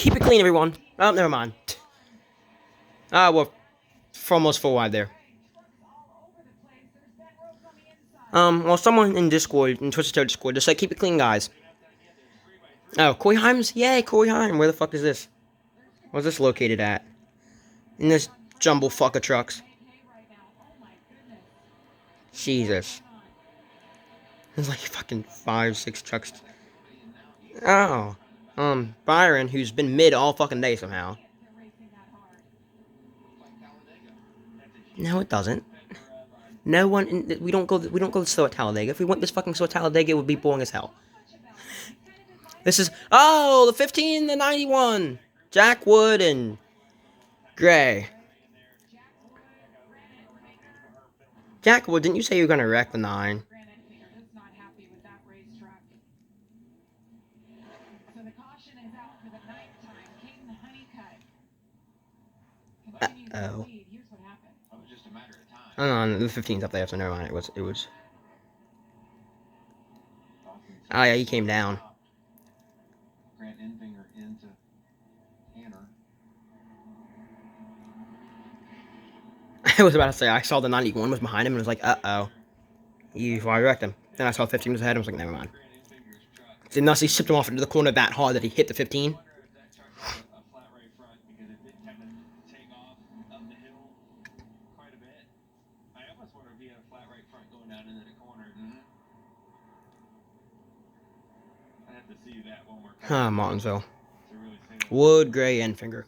Keep it clean, everyone. Oh, never mind. We're almost full wide there. Well, someone in Discord, in Twisted Tail Discord, just like, keep it clean, guys. Oh, Corey Himes? Yay, Corey Himes. Where the fuck is this? Where's this located at? In this jumble fuck of trucks. Jesus. There's like fucking 5, 6 trucks. Oh. Byron, who's been mid all fucking day somehow. No, it doesn't. No one. We don't go slow at Talladega. If we went this fucking slow at Talladega, it would be boring as hell. This is the 15, the 91. Jack Wood and Gray. Jack Wood, didn't you say you were gonna wreck the 9? Uh-oh. Oh no, the 15's up there, so never mind. It was. Oh yeah, he came down. Enfinger into Hanner. I was about to say, I saw the 91 was behind him and was like, uh-oh. I wrecked him. Then I saw 15 was ahead, I was like, never mind. Unless he shipped him off into the corner that hard that he hit the 15. Martinsville. Wood, Gray, Enfinger.